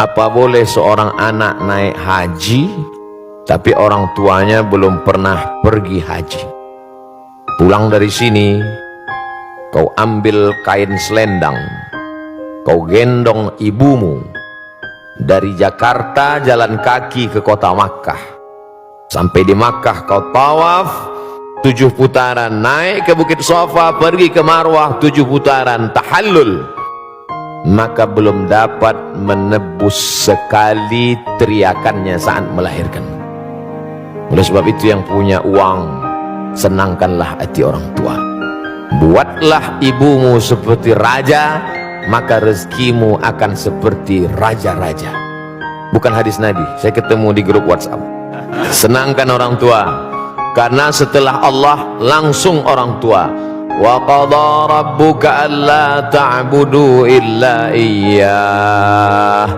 Apa boleh seorang anak naik haji tapi orang tuanya belum pernah pergi haji? Pulang dari sini, kau ambil kain selendang, kau gendong ibumu dari Jakarta jalan kaki ke kota Makkah. Sampai di Makkah kau tawaf 7 putaran, naik ke Bukit Shafa, pergi ke Marwah 7 putaran, tahallul. Maka belum dapat menebus sekali teriakannya saat melahirkan. Oleh sebab itu, yang punya uang, senangkanlah hati orang tua. Buatlah ibumu seperti raja, maka rezekimu akan seperti raja-raja. Bukan hadis Nabi, saya ketemu di grup WhatsApp. Senangkan orang tua, karena setelah Allah langsung orang tua. Wa qadha rabbuka alla ta'budu illa iyyah.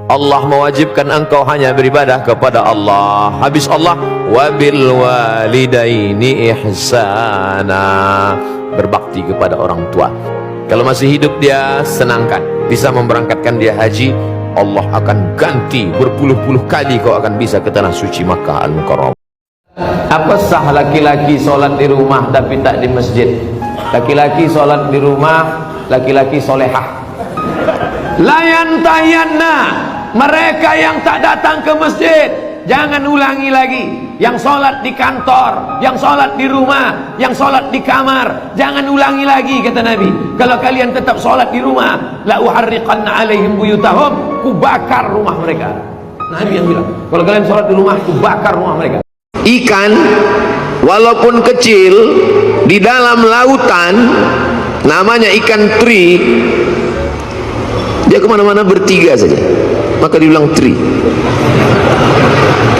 Allah mewajibkan engkau hanya beribadah kepada Allah. Habis Allah, wa bil walidaini ihsana, berbakti kepada orang tua. Kalau masih hidup dia, senangkan, bisa memberangkatkan dia haji, Allah akan ganti berpuluh-puluh kali kau akan bisa ke tanah suci Makkah Al-Mukarramah. Apa sah laki-laki sholat di rumah tapi tak di masjid? Laki-laki sholat di rumah, laki-laki solehah. Layantayanna, mereka yang tak datang ke masjid, jangan ulangi lagi. Yang sholat di kantor, yang sholat di rumah, yang sholat di kamar, jangan ulangi lagi, kata Nabi. Kalau kalian tetap sholat di rumah, la uharriqanna alaihim buyutahum, ku bakar rumah mereka. Nabi yang bilang, kalau kalian sholat di rumah, ku bakar rumah mereka. Ikan walaupun kecil di dalam lautan, namanya ikan teri, dia kemana-mana bertiga saja, maka dibilang teri.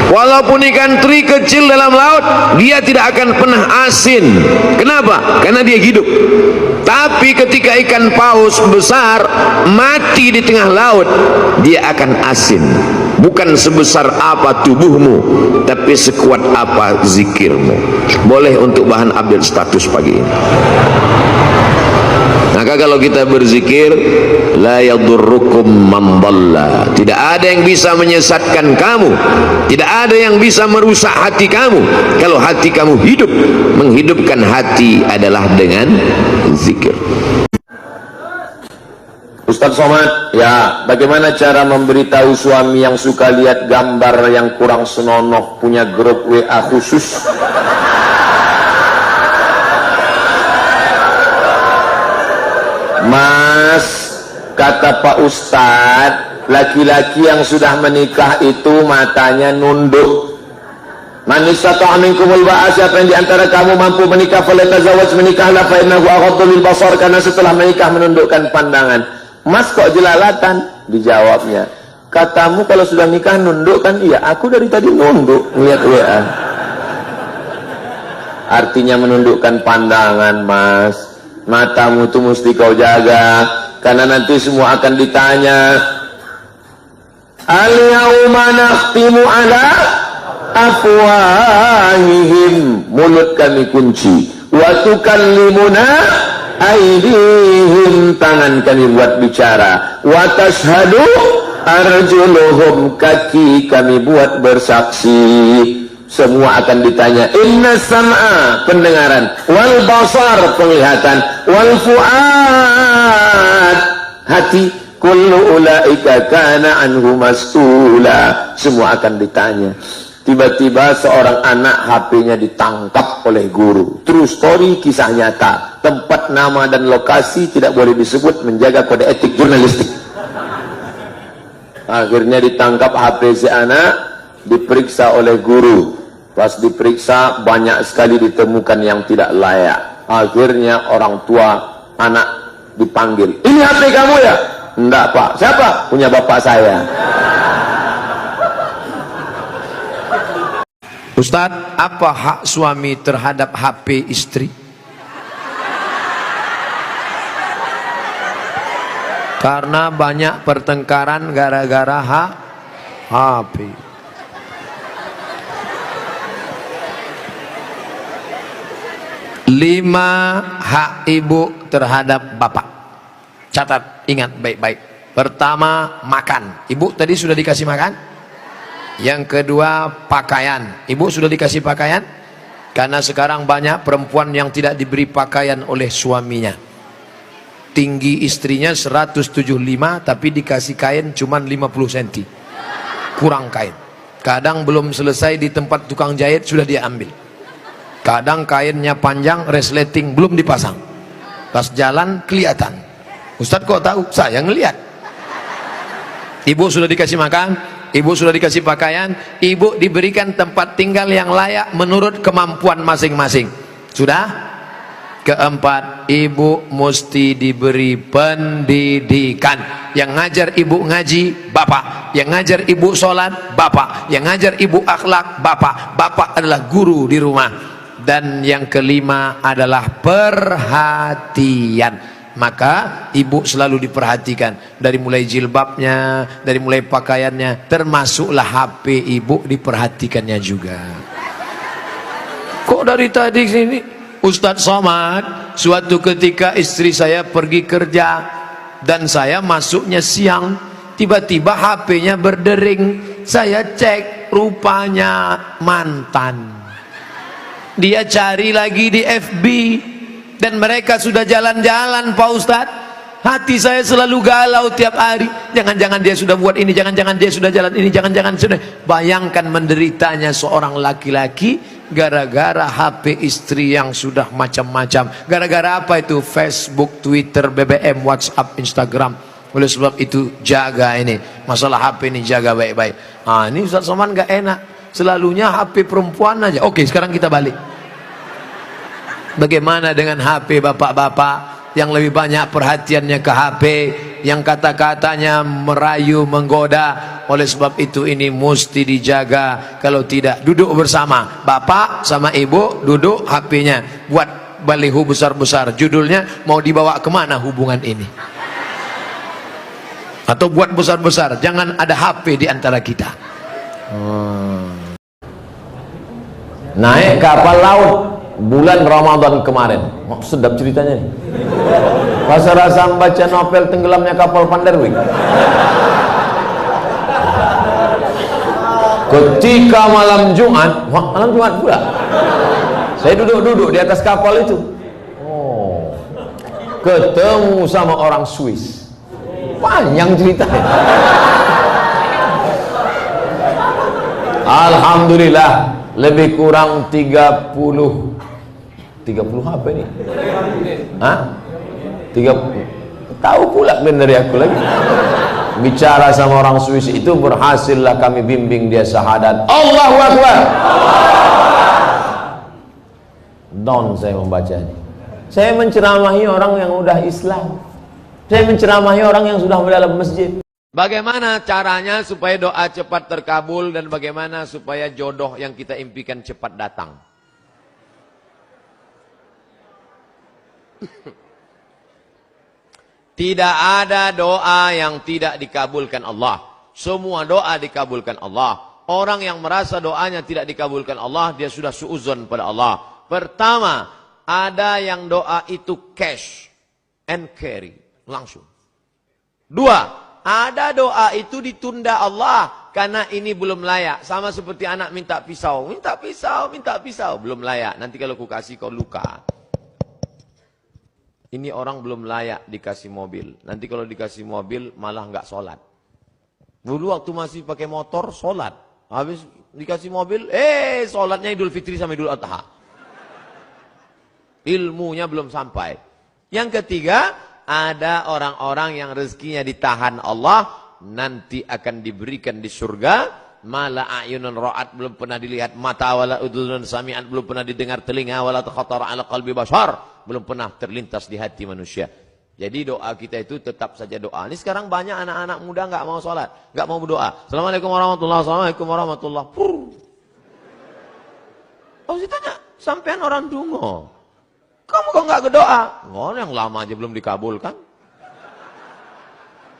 Walaupun ikan teri kecil dalam laut, dia tidak akan pernah asin. Kenapa? Karena dia hidup. Tapi ketika ikan paus besar mati di tengah laut, dia akan asin. Bukan sebesar apa tubuhmu, tapi sekuat apa zikirmu. Boleh untuk bahan update status pagi ini. Maka kalau kita berzikir, la yadurrukum man dhalla, tidak ada yang bisa menyesatkan kamu, tidak ada yang bisa merusak hati kamu. Kalau hati kamu hidup, menghidupkan hati adalah dengan zikir. Ustaz Somad, ya, bagaimana cara memberitahu suami yang suka lihat gambar yang kurang senonoh punya grup WA khusus? Mas, kata Pak Ustadz, laki-laki yang sudah menikah itu matanya nunduk. Man istata'a minkumul ba'a, siapa yang diantara kamu mampu menikah, falyatazawwaj, menikahlah, fa innahu aghaddu lil basar, karena setelah menikah menundukkan pandangan. Mas kok jelalatan? Dijawabnya, katamu kalau sudah nikah nunduk kan? Iya, aku dari tadi nunduk lihat WA. Artinya menundukkan pandangan, Mas. Matamu itu mesti kau jaga, karena nanti semua akan ditanya. Al-yauma nakhtimu ala afwahihim, mulut kami kunci, wa tukallimuna aydihim, tangan kami buat bicara, wa tashhadu arjuluhum, kaki kami buat bersaksi. Semua akan ditanya. Inna sam'a, pendengaran, wal basar, penglihatan, wal fuad, hati, kullu ulaika kana anhu mas'ula, semua akan ditanya. Tiba-tiba seorang anak HP-nya ditangkap oleh guru. True story, kisah nyata. Tempat, nama dan lokasi tidak boleh disebut, menjaga kode etik jurnalistik. Akhirnya ditangkap HP si anak, diperiksa oleh guru. Pas diperiksa banyak sekali ditemukan yang tidak layak. Akhirnya orang tua anak dipanggil. Ini HP kamu ya? Enggak Pak. Siapa? Punya bapak saya. Ustadz, apa hak suami terhadap HP istri? Karena banyak pertengkaran gara-gara HP. 5 hak ibu terhadap bapak. Catat, ingat baik-baik. Pertama, makan. Ibu tadi sudah dikasih makan? Yang kedua, pakaian. Ibu sudah dikasih pakaian? Karena sekarang banyak perempuan yang tidak diberi pakaian oleh suaminya. Tinggi istrinya 175, tapi dikasih kain cuma 50 cm. Kurang kain. Kadang belum selesai di tempat tukang jahit sudah dia ambil. Kadang kainnya panjang, resleting belum dipasang. Pas jalan kelihatan. Ustadz kok tahu? Saya ngelihat. Ibu sudah dikasih makan, ibu sudah dikasih pakaian, ibu diberikan tempat tinggal yang layak menurut kemampuan masing-masing. Sudah? Keempat, ibu mesti diberi pendidikan. Yang ngajar ibu ngaji, bapak. Yang ngajar ibu sholat, bapak. Yang ngajar ibu akhlak, bapak. Bapak adalah guru di rumah. Dan yang kelima adalah perhatian. Maka ibu selalu diperhatikan. Dari mulai jilbabnya, dari mulai pakaiannya, termasuklah HP ibu diperhatikannya juga. Kok dari tadi sini Ustadz Somad, suatu ketika istri saya pergi kerja dan saya masuknya siang, tiba-tiba HP-nya berdering. Saya cek, rupanya mantan. Dia cari lagi di FB dan mereka sudah jalan-jalan, Pak Ustadz. Hati saya selalu galau tiap hari. Jangan-jangan dia sudah buat ini, jangan-jangan dia sudah jalan ini, jangan-jangan sudah. Bayangkan menderitanya seorang laki-laki gara-gara HP istri yang sudah macam-macam. Gara-gara apa itu? Facebook, Twitter, BBM, WhatsApp, Instagram. Oleh sebab itu jaga ini. Masalah HP ini jaga baik-baik. Ah, ini Ustaz Somad gak enak. Selalunya HP perempuan aja. Oke, sekarang kita balik. Bagaimana dengan HP bapak-bapak yang lebih banyak perhatiannya ke HP, yang kata-katanya merayu, menggoda? Oleh sebab itu ini mesti dijaga. Kalau tidak, duduk bersama bapak sama ibu, duduk, HP-nya buat baliho besar-besar, judulnya mau dibawa kemana hubungan ini, atau buat besar-besar, jangan ada HP di antara kita. Naik kapal laut bulan Ramadan kemarin. Oh, sedap ceritanya nih. Rasa-rasa membaca novel tenggelamnya kapal Panderwijk. Ketika malam Jumat, malam Jumat pula, saya duduk-duduk di atas kapal itu. Oh, ketemu sama orang Swiss. Panjang ceritanya. Alhamdulillah, lebih kurang 30 apa ini? Hah? 30. Tahu pula dari aku lagi. Bicara sama orang Swiss itu, berhasillah kami bimbing dia syahadat. Allahu Akbar. Down saya membacanya. Saya menceramahi orang yang udah Islam. Saya menceramahi orang yang sudah dalam masjid. Bagaimana caranya supaya doa cepat terkabul, dan bagaimana supaya jodoh yang kita impikan cepat datang? Tidak ada doa yang tidak dikabulkan Allah. Semua doa dikabulkan Allah. Orang yang merasa doanya tidak dikabulkan Allah, dia sudah suuzon pada Allah. Pertama, ada yang doa itu cash and carry, langsung. Dua, ada doa itu ditunda Allah karena ini belum layak. Sama seperti anak minta pisau, minta pisau, minta pisau, belum layak. Nanti kalau ku kasih kau luka. Ini orang belum layak dikasih mobil. Nanti kalau dikasih mobil malah nggak sholat. Dulu waktu masih pakai motor sholat. Habis dikasih mobil, sholatnya Idul Fitri sama Idul Adha. Ilmunya belum sampai. Yang ketiga, ada orang-orang yang rezekinya ditahan Allah, nanti akan diberikan di surga. Mala a'yunun ra'at, belum pernah dilihat mata, wala udhunun sami'at, belum pernah didengar telinga, wala takhatara ala qalbi bashar, belum pernah terlintas di hati manusia. Jadi doa kita itu tetap saja doa. Ini sekarang banyak anak-anak muda nggak mau sholat, nggak mau berdoa. Assalamualaikum warahmatullahi wabarakatuh. Assalamualaikum warahmatullahi wabarakatuh. Oh, ditanya, sampean orang dungo, kamu kok nggak berdoa? Oh, yang lama aja belum dikabulkan.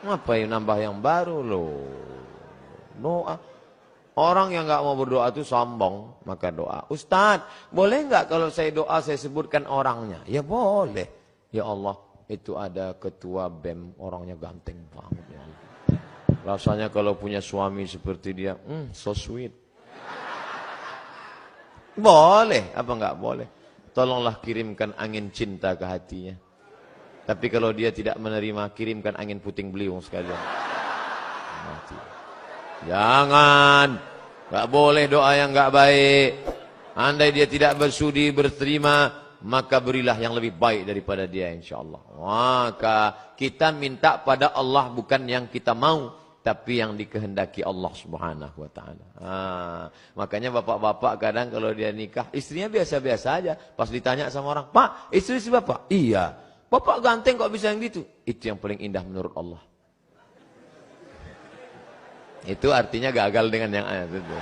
Ngapain nambah yang baru loh? Doa. Orang yang nggak mau berdoa itu sombong, maka doa. Ustadz, boleh nggak kalau saya doa saya sebutkan orangnya? Ya boleh. Ya Allah, itu ada ketua BEM, orangnya ganteng banget ya. Rasanya kalau punya suami seperti dia, so sweet. Boleh, apa enggak boleh? Tolonglah kirimkan angin cinta ke hatinya. Tapi kalau dia tidak menerima, kirimkan angin puting beliung sekalian. Mati. Jangan, enggak boleh doa yang enggak baik. Andai dia tidak bersudi berterima, maka berilah yang lebih baik daripada dia insyaallah. Maka kita minta pada Allah bukan yang kita mau, tapi yang dikehendaki Allah Subhanahu wa taala. Makanya bapak-bapak kadang kalau dia nikah, istrinya biasa-biasa aja. Pas ditanya sama orang, "Pak, istri si Bapak?" "Iya." "Bapak ganteng kok bisa yang gitu?" Itu yang paling indah menurut Allah. Itu artinya gagal dengan yang itu.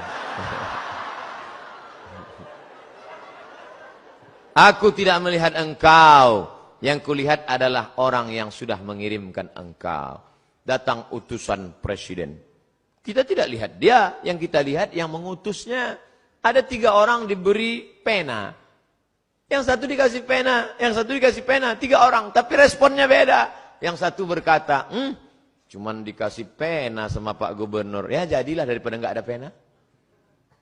Aku tidak melihat engkau, yang kulihat adalah orang yang sudah mengirimkan engkau. Datang utusan presiden. Kita tidak lihat dia, yang kita lihat yang mengutusnya. Ada 3 orang diberi pena. Yang satu dikasih pena, yang satu dikasih pena, 3 orang. Tapi responnya beda. Yang satu berkata, cuman dikasih pena sama Pak Gubernur. Ya jadilah daripada nggak ada pena.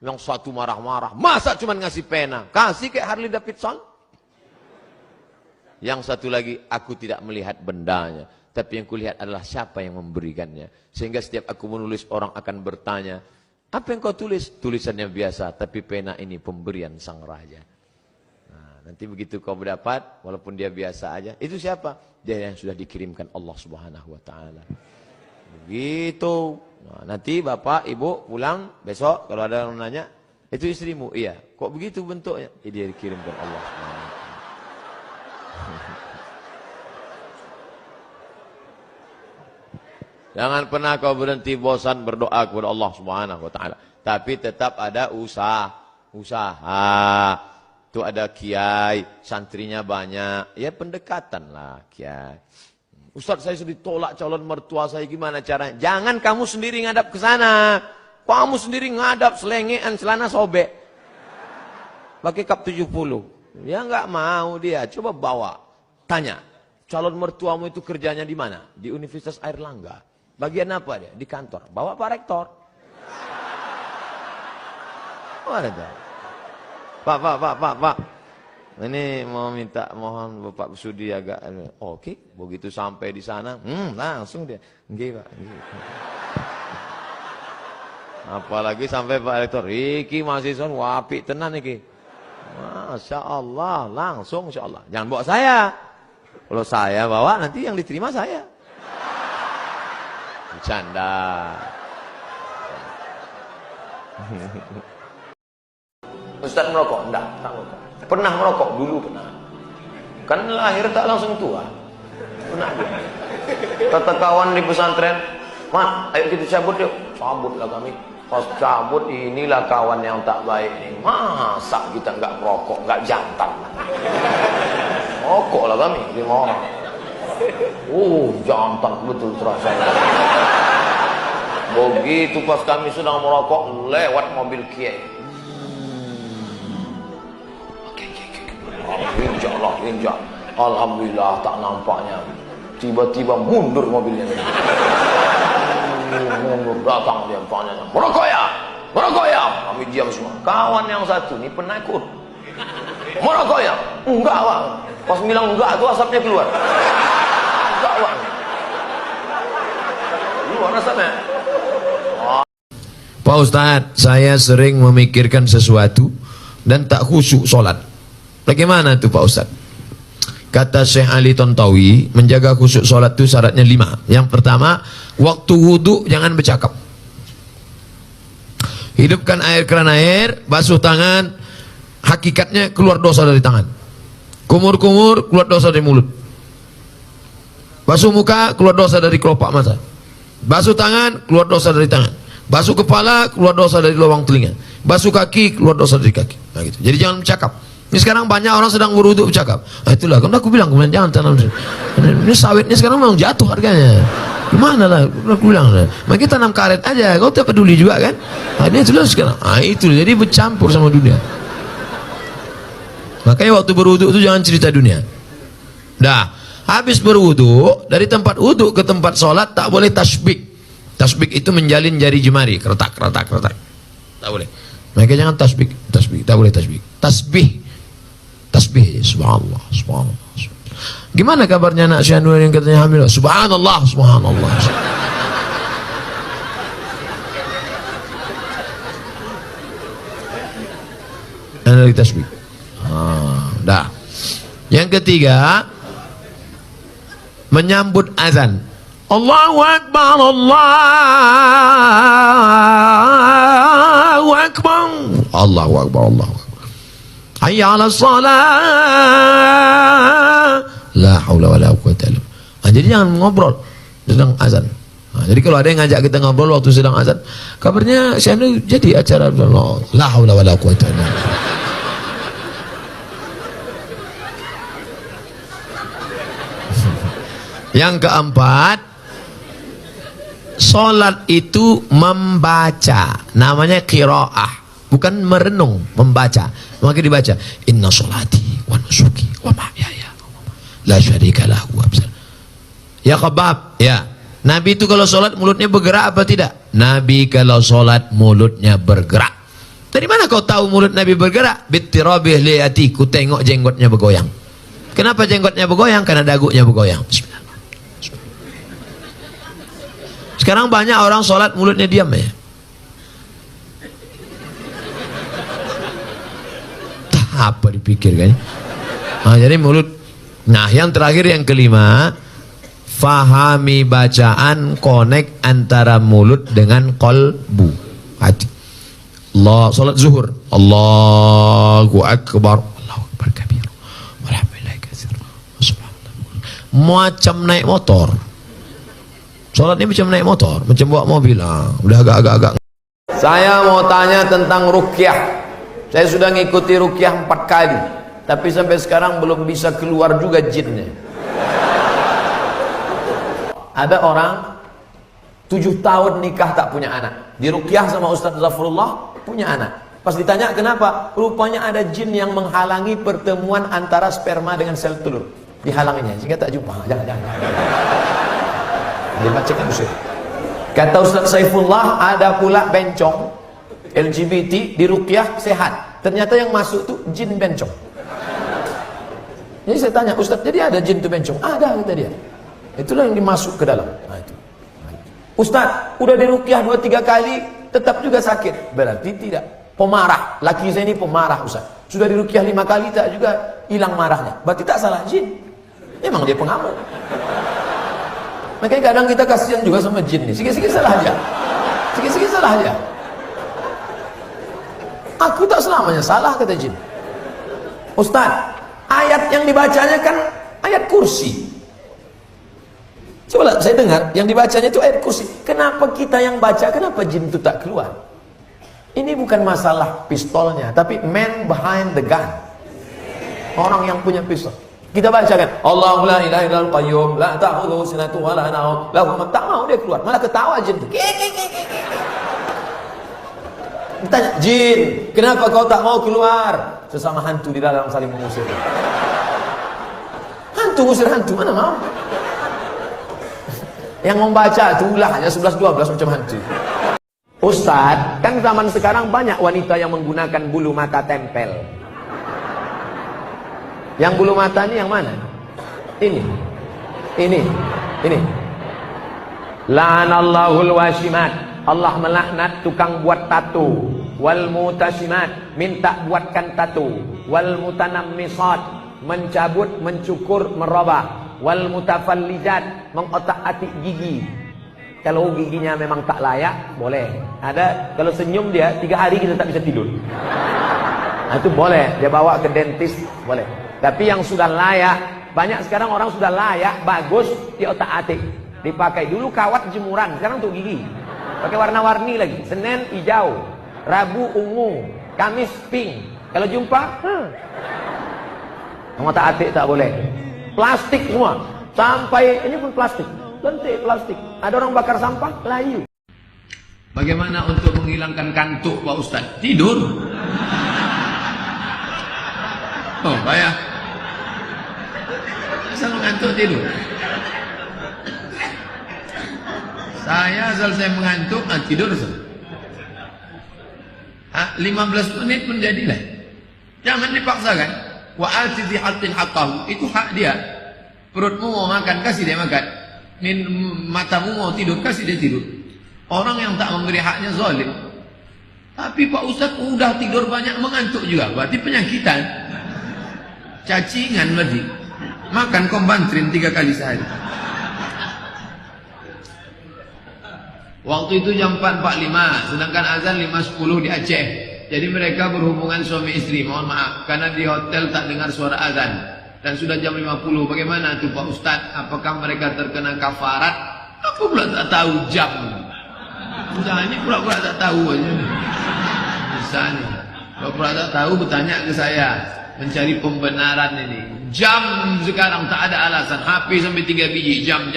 Yang satu marah-marah, masa cuma ngasih pena? Kasih kayak Harley Davidson. Yang satu lagi, aku tidak melihat bendanya, tapi yang kulihat adalah siapa yang memberikannya. Sehingga setiap aku menulis, orang akan bertanya, apa yang kau tulis? Tulisannya biasa, tapi pena ini pemberian sang raja. Nah, nanti begitu kau mendapat, walaupun dia biasa aja, itu siapa? Dia yang sudah dikirimkan Allah Subhanahu wa taala. Begitu. Nah, nanti bapak, ibu pulang besok kalau ada yang nanya, itu istrimu? Iya. Kok begitu bentuknya? Dia dikirimkan Allah. Jangan pernah kau berhenti bosan berdoa kepada Allah Subhanahu wa taala. Tapi tetap ada usaha. Itu ada kiai, santrinya banyak. Ya pendekatan lah kiai. Ustaz, saya sudah ditolak calon mertua saya, gimana caranya? Jangan kamu sendiri ngadap ke sana. Kamu sendiri ngadap selengean celana sobek. Pakai kap 70. Ya enggak mau dia. Coba bawa. Tanya. Calon mertuamu itu kerjanya di mana? Di Universitas Airlangga. Bagian apa dia? Di kantor. Bawa Pak Rektor. Pak. Ini mau minta, mohon Bapak Sudi agak. Oke, begitu sampai di sana, langsung dia. Nggih, Pak. Apalagi sampai Pak Rektor, iki mahasiswa wapi tenan iki. Masya Allah, langsung insya Allah. Jangan bawa saya. Kalau saya bawa, nanti yang diterima saya. Bercanda. Ustaz merokok? Enggak merokok. Pernah merokok? Dulu pernah. Kan lahir tak langsung tua. Pernah dia. Kata kawan di pesantren, "Mat, ayo kita cabut yuk." Cabutlah kami. Pas cabut, inilah kawan yang tak baik nih. Masa kita enggak merokok, enggak jantan. Rokok lah kami, 5 orang. Jantan betul terasa. Begitu pas kami sedang merokok, lewat mobil kiai. Injak. Alhamdulillah tak nampaknya. Tiba-tiba mundur mobilnya. Mundur, datang dia tanya, merokok ya? Kami diam semua. Kawan yang satu ini penakut. Merokok ya? Enggak, Pak. Pas bilang enggak, itu asapnya keluar. Enggak, Pak. Keluar asapnya. Pak Ustadz, saya sering memikirkan sesuatu dan tak khusyuk sholat. Bagaimana itu Pak Ustadz? Kata Syekh Ali Tontawi, menjaga khusyuk sholat itu syaratnya 5. Yang pertama, waktu wudhu jangan bercakap. Hidupkan air keran air, basuh tangan, hakikatnya keluar dosa dari tangan. Kumur-kumur, keluar dosa dari mulut. Basuh muka, keluar dosa dari kelopak mata. Basuh tangan, keluar dosa dari tangan. Basuh kepala, keluar dosa dari lubang telinga. Basuh kaki, keluar dosa dari kaki. Nah, gitu. Jadi jangan bercakap. Ini sekarang banyak orang sedang berwudhu bercakap. Nah, itulah, kan aku bilang kemudian jangan tanam. Ini sawitnya sekarang memang jatuh harganya. Gimana lah? Aku bilang, maka tanam karet aja. Kau tak peduli juga kan? Nah, ini itulah sekarang. Nah, itu jadi bercampur sama dunia. Makanya waktu berwudhu itu jangan cerita dunia. Dah, Habis berwudu, dari tempat wudu ke tempat sholat tak boleh tasbih. Tasbih itu menjalin jari jemari, keretak. Tak boleh. Mereka jangan tasbih, tak boleh tasbih. Tasbih, subhanallah. Gimana kabarnya anak Syanur yang katanya hamil? Subhanallah. Dari tasbih. Dah. Yang ketiga, menyambut azan. Allahu Akbar, Allahu Akbar, Allahu Akbar, Allahu Akbar. Hayya 'ala shalah. La haula wala quwwata illa billah. Jadi jangan ngobrol sedang azan. Jadi kalau ada yang ngajak kita ngobrol waktu sedang azan, kabarnya Syanu jadi acara la haula wala quwwata illa billah. Yang keempat, solat itu membaca, namanya qiraah, bukan merenung, membaca. Maka dibaca, inna sholati wa nusuki wa mahyaya la syarika lahu. Ya khabab, ya. Nabi itu kalau solat mulutnya bergerak apa tidak? Nabi kalau solat mulutnya bergerak. Dari mana kau tahu mulut Nabi bergerak? Bittirabih liyati, ku tengok jenggotnya bergoyang. Kenapa jenggotnya bergoyang? Karena dagunya bergoyang. Bismillah. Sekarang banyak orang sholat mulutnya diam ya. Apa dipikirkan? Jadi mulut. Nah, yang terakhir yang kelima, fahami bacaan, connect antara mulut dengan qalbu, hati. Allah, sholat zuhur, Allahu Akbar, Allahu Akbar kabir, walhamdulillah katsir, subhanallah. Macam naik motor. Sholat ini macam naik motor, macam bawa mobil. Udah agak-agak. Saya mau tanya tentang ruqyah. Saya sudah ngikuti ruqyah 4 kali, tapi sampai sekarang belum bisa keluar juga jinnya. Ada orang 7 tahun nikah tak punya anak, di ruqyah sama Ustaz Zafrullah punya anak. Pas ditanya kenapa, rupanya ada jin yang menghalangi pertemuan antara sperma dengan sel telur, dihalanginya sehingga tak jumpa. Jangan. Dibacakan Ustaz. Kata Ustaz Saifullah, ada pula bencong LGBT di ruqyah sehat. Ternyata yang masuk tuh jin bencong. Jadi saya tanya, Ustaz, jadi ada jin tuh bencong? Ada, kata dia. Itulah yang dimasuk ke dalam. Itu. Ustaz, udah di ruqyah 2-3 kali tetap juga sakit. Berarti tidak. Pemarah. Laki saya ini pemarah, Ustaz. Sudah di ruqyah 5 kali tak juga hilang marahnya. Berarti tak salah jin. Memang dia pengamuk. Makanya kadang kita kasihan juga sama jin nih. Sikit-sikit salah aja. Sikit-sikit salah aja. Aku tak selamanya salah, kata jin. Ustaz, ayat yang dibacanya kan ayat kursi. Coba saya dengar, yang dibacanya itu ayat kursi. Kenapa kita yang baca, kenapa jin itu tak keluar? Ini bukan masalah pistolnya, tapi man behind the gun. Orang yang punya pistol. Kita bacakan Allahu la ilaha illal qayyum la ta'khudhuhu sinatun wa la nawm lahu ma, tak mau dia keluar, malah ketawa jin. Ditanya, jin, kenapa kau tak mau keluar? Sesama hantu di dalam saling mengusir. Hantu ngusir hantu, mana mau? Yang membaca itu ulahnya 11-12 macam hantu. Ustaz, kan zaman sekarang banyak wanita yang menggunakan bulu mata tempel. Yang bulu mata ini yang mana? Ini. La'anallahul washimat. Allah melaknat tukang buat tato. Wal mutashimat, minta buatkan tato. Wal mutanammisat, mencabut, mencukur, merubah. Wal mutafallijat, mengotak-atik gigi. Kalau giginya memang tak layak, boleh. Ada, kalau senyum dia 3 hari kita tak bisa tidur. Nah, itu boleh, dia bawa ke dentist, boleh. Tapi yang sudah layak, banyak sekarang orang sudah layak, bagus, di otak-atik. Dipakai dulu kawat jemuran, sekarang untuk gigi. Pakai warna-warni lagi. Senin hijau, Rabu ungu, Kamis pink. Kalau jumpa, otak-atik tak boleh. Plastik semua, sampai ini pun plastik. Lentik plastik. Ada orang bakar sampah, layu. Bagaimana untuk menghilangkan kantuk, Pak Ustaz? Tidur. Oh, bayar. Bisa mengantuk. mengantuk tidur. Saya selesai mengantuk, tidur. 15 menit pun jadilah. Jangan dipaksakan. Wa ati dhi haqqin haqqahu, itu hak dia. Perutmu mau makan, kasih dia makan. Matamu mau tidur, kasih dia tidur. Orang yang tak memberi haknya zalim. Tapi Pak Ustadz udah tidur banyak, mengantuk juga, berarti penyakitan. Cacingan berarti. Makan kombantrin 3 kali sehari. Waktu itu jam 4.45, sedangkan azan 5.10 di Aceh. Jadi mereka berhubungan suami istri, mohon maaf, karena di hotel tak dengar suara azan. Dan sudah jam 50, bagaimana tuh Pak Ustadz? Apakah mereka terkena kafarat? Aku pula tak tahu jam. Misalnya pura-pura tak tahu aja. Misalnya, pura-pura tak tahu bertanya ke saya, mencari pembenaran ini. Jam sekarang tak ada alasan, HP sampai 3 biji, jam.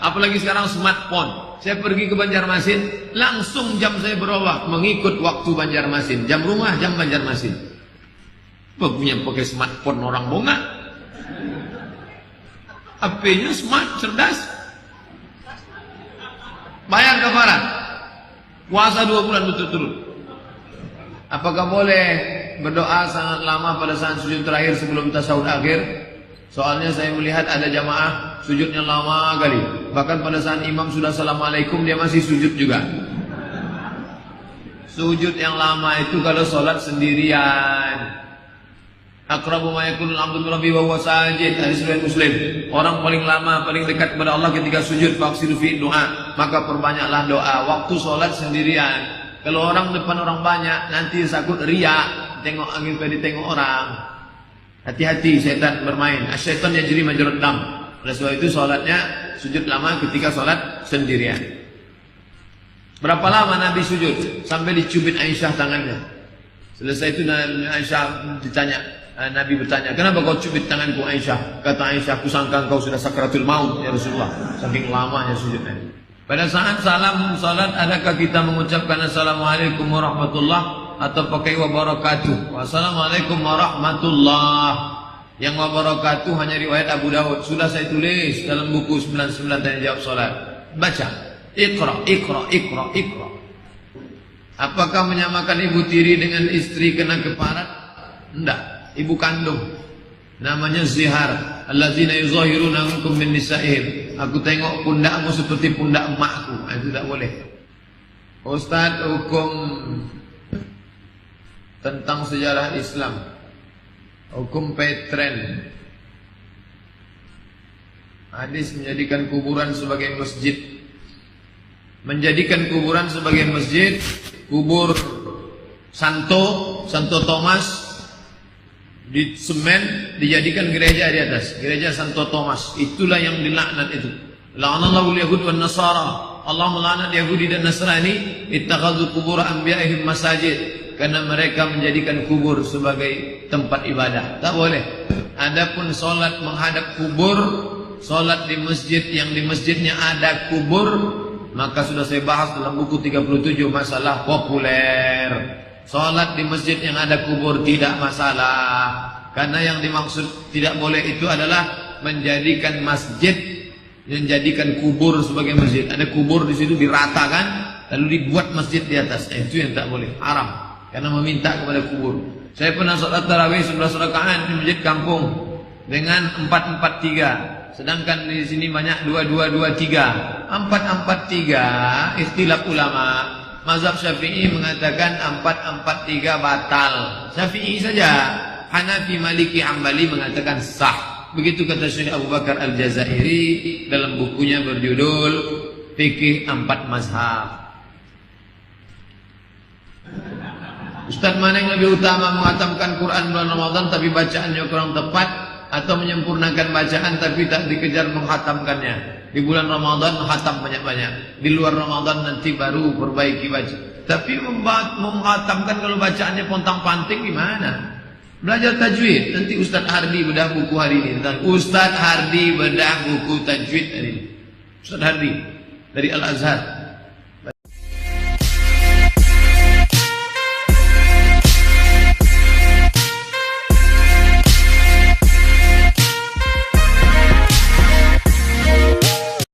Apalagi sekarang smartphone. Saya pergi ke Banjarmasin, langsung jam saya berubah mengikut waktu Banjarmasin. Jam rumah, jam Banjarmasin. Punya pakai smartphone orang bonga. HP-nya smart, cerdas. Bayar kafarat. Puasa 2 bulan berturut-turut. Apakah boleh berdoa sangat lama pada saat sujud terakhir sebelum tasawuf akhir? Soalnya saya melihat ada jamaah sujudnya lama kali. Bahkan pada saat imam sudah assalamualaikum dia masih sujud juga. Sujud yang lama itu kalau sholat sendirian. Aqrabu ma yakunul 'abdu min rabbihi wa huwa sajid, hadis riwayat Muslim. Orang paling lama, paling dekat kepada Allah ketika sujud, faksiru fi du'a, maka perbanyaklah doa waktu sholat sendirian. Kalau orang depan orang banyak nanti takut riya, tengok angin pada tengok orang. Hati-hati setan bermain. Asyaitan yajri majrad dam. Oleh sebab itu sholatnya sujud lama ketika sholat sendirian. Berapa lama Nabi sujud? Sampai dicubit Aisyah tangannya. Selesai itu Aisyah ditanya, Nabi bertanya, kenapa kau cubit tanganku Aisyah? Kata Aisyah, kusangka kau sudah sakratul maut ya Rasulullah. Saking lamanya sujudnya. Pada saat salam salat, adakah kita mengucapkan Assalamualaikum warahmatullahi atau pakai wabarakatuh? Wassalamualaikum warahmatullah. Yang wabarakatuh hanya riwayat Abu Dawud. Sudah saya tulis dalam buku 99 tanya jawab salat. Baca. Iqra. Apakah menyamakan ibu tiri dengan istri kena keparat? Tidak. Ibu kandung. Namanya zihar. Allazina yuzahiruna minkum min nisa'ihim. Aku tengok pundakmu seperti pundak emakku. Itu tidak boleh. Ustaz, hukum tentang sejarah Islam, hukum Petren, hadis menjadikan kuburan sebagai masjid. Menjadikan kuburan sebagai masjid, kubur Santo Thomas di semen dijadikan gereja di atas, gereja Santo Thomas. Itulah yang dilaknat itu. La'anallahu al-yahud wan nasara. Allah melaknat Yahudi dan Nasrani, ittakhadhu qubur anbiya'ihim masajid, karena mereka menjadikan kubur sebagai tempat ibadah. Tak boleh. Adapun solat menghadap kubur, solat di masjid yang di masjidnya ada kubur, maka sudah saya bahas dalam buku 37 masalah populer. Solat di masjid yang ada kubur tidak masalah, karena yang dimaksud tidak boleh itu adalah menjadikan masjid, menjadikan kubur sebagai masjid. Ada kubur di situ diratakan, lalu dibuat masjid di atas. Itu yang tak boleh, haram. Karena meminta kepada kubur. Saya pernah sholat tarawih 11 rakaat di masjid kampung dengan 4-4-3. Sedangkan di sini banyak 2-2-2-3. 4-4-3 istilah ulama. Mazhab Syafi'i mengatakan 4-4-3 batal. Syafi'i saja. Hanafi, Maliki, Hambali mengatakan sah. Begitu kata Syekh Abu Bakar Al-Jazairi dalam bukunya berjudul Fikih 4 Mazhab. Ustaz, mana yang lebih utama, menghatamkan Quran bulan Ramadan tapi bacaannya kurang tepat, atau menyempurnakan bacaan tapi tak dikejar menghatamkannya? Di bulan Ramadan menghatam banyak-banyak, di luar Ramadan nanti baru perbaiki baca. Tapi menghatamkan kalau bacaannya pontang-panting gimana? Belajar tajwid. Nanti Ustaz Hardi bedah buku hari ini tentang Ustaz Hardi bedah buku tajwid hari ini. Ustaz Hardi dari Al-Azhar.